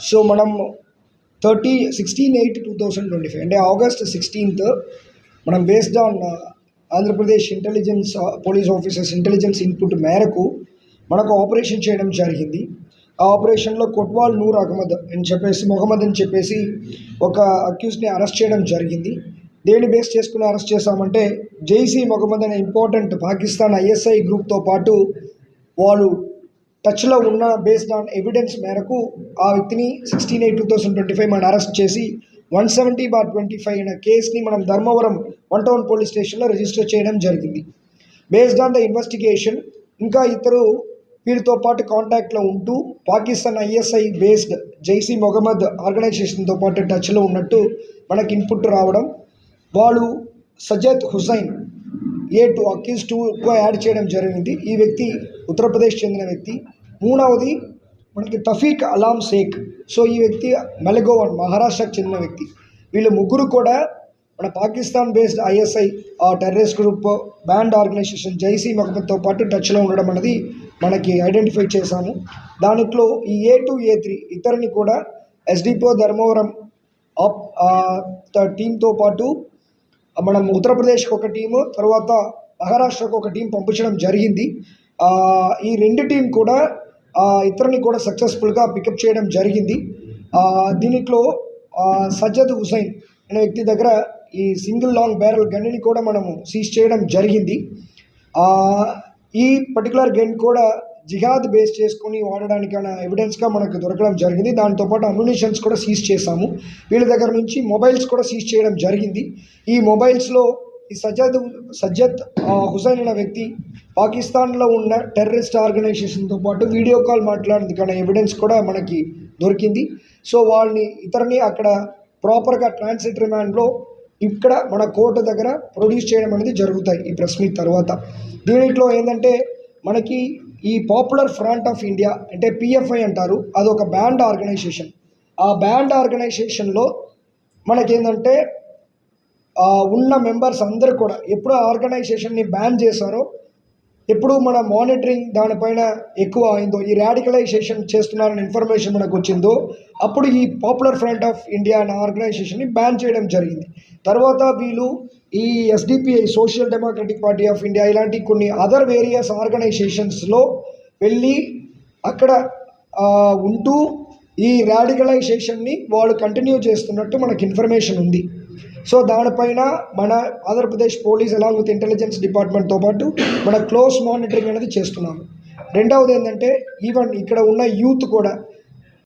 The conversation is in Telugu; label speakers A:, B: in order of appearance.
A: సో మనం 16/8/2025 అంటే August 16th మనం based on Andhra Pradesh intelligence police officers intelligence input మేరకు మనకు ఆపరేషన్ చేయడం జరిగింది. ఆ ఆపరేషన్లో కొట్వాల్ నూర్ అహ్మద్ మొహమ్మద్ అని చెప్పేసి ఒక అక్యూస్ని అరెస్ట్ చేయడం జరిగింది. దేన్ని బేస్ చేసుకుని అరెస్ట్ చేశామంటే జైసీ మొహమ్మద్ అనే ఇంపార్టెంట్ పాకిస్తాన్ ISI గ్రూప్తో పాటు వాళ్ళు టచ్లో ఉన్న బేస్డ్ ఆన్ ఎవిడెన్స్ మేరకు ఆ వ్యక్తిని 16/8/2025 మనం అరెస్ట్ చేసి 170/25 అయిన కేసుని మనం ధర్మవరం 1 టౌన్ పోలీస్ స్టేషన్లో రిజిస్టర్ చేయడం జరిగింది. బేస్డ్ ఆన్ ద ఇన్వెస్టిగేషన్ ఇంకా ఇద్దరు వీరితో పాటు కాంటాక్ట్లో ఉంటూ పాకిస్తాన్ ISI బేస్డ్ జైసీ మొహమ్మద్ ఆర్గనైజేషన్తో పాటు టచ్లో ఉన్నట్టు మనకి ఇన్పుట్ రావడం, వాళ్ళు సజద్ హుసైన్ A2 అక్యూజ్ 2గా యాడ్ చేయడం జరిగింది. ఈ వ్యక్తి ఉత్తరప్రదేశ్ చెందిన వ్యక్తి. మూడవది మనకి తఫీక్ అలాం షేక్. సో ఈ వ్యక్తి మెలగోవన్ మహారాష్ట్రకు చెందిన వ్యక్తి. వీళ్ళు ముగ్గురు కూడా మన Pakistan based ISI terrorist group band organisation Jaishe మొహమ్మద్తో పాటు టచ్లో ఉండడం అనేది మనకి ఐడెంటిఫై చేశాము. దాంట్లో ఈ A2 A3 ఇద్దరిని కూడా SDPO ధర్మవరం టీంతో పాటు మనం ఉత్తరప్రదేశ్కి ఒక టీము, తర్వాత మహారాష్ట్రకు ఒక టీం పంపించడం జరిగింది. ఈ రెండు టీం కూడా ఇతరుని కూడా సక్సెస్ఫుల్గా పికప్ చేయడం జరిగింది. దీంట్లో సజ్జద్ హుసైన్ అనే వ్యక్తి దగ్గర ఈ సింగిల్ లాంగ్ బ్యారల్ గన్ని కూడా మనము సీజ్ చేయడం జరిగింది. ఈ పర్టికులర్ గన్ కూడా జిహాద్ బేస్ చేసుకొని వాడడానికైనా ఎవిడెన్స్గా మనకు దొరకడం జరిగింది. దాంతోపాటు అమ్యునిషన్స్ కూడా సీజ్ చేశాము. వీళ్ళ దగ్గర నుంచి మొబైల్స్ కూడా సీజ్ చేయడం జరిగింది. ఈ మొబైల్స్లో ఈ సజ్జద్ హుసైన్ అనే వ్యక్తి పాకిస్తాన్లో ఉన్న టెర్రరిస్ట్ ఆర్గనైజేషన్తో పాటు వీడియో కాల్ మాట్లాడేందుకు అనే ఎవిడెన్స్ కూడా మనకి దొరికింది. సో ఇతరుని అక్కడ ప్రాపర్గా ట్రాన్సిట్ రిమాండ్లో ఇక్కడ మన కోర్టు దగ్గర ప్రొడ్యూస్ చేయడం అనేది జరుగుతాయి ఈ ప్రెస్ మీట్ తర్వాత. దీంట్లో ఏంటంటే మనకి ఈ పాపులర్ ఫ్రంట్ ఆఫ్ ఇండియా అంటే PFI అంటారు, అదొక బ్యాండ్ ఆర్గనైజేషన్. ఆ బ్యాండ్ ఆర్గనైజేషన్లో మనకేంటంటే ఉన్న మెంబర్స్ అందరూ కూడా ఎప్పుడు ఆర్గనైజేషన్ని బ్యాన్ చేశారో, ఎప్పుడు మన మానిటరింగ్ దానిపైన ఎక్కువ అయిందో, ఈ రాడికలైజేషన్ చేస్తున్నారని ఇన్ఫర్మేషన్ మనకు వచ్చిందో, అప్పుడు ఈ పాపులర్ ఫ్రంట్ ఆఫ్ ఇండియా అనే ఆర్గనైజేషన్ని బ్యాన్ చేయడం జరిగింది. తర్వాత వీళ్ళు ఈ SDPI social democratic party of India ఇలాంటి కొన్ని అదర్ వేరియస్ ఆర్గనైజేషన్స్లో వెళ్ళి అక్కడ ఉంటూ ఈ రాడికలైజేషన్ని వాళ్ళు కంటిన్యూ చేస్తున్నట్టు మనకు ఇన్ఫర్మేషన్ ఉంది. సో దానిపైన మన Andhra Pradesh police along with intelligence డిపార్ట్మెంట్తో పాటు మన క్లోజ్ మానిటరింగ్ అనేది చేస్తున్నాము. రెండవది ఏంటంటే ఈవెన్ ఇక్కడ ఉన్న యూత్ కూడా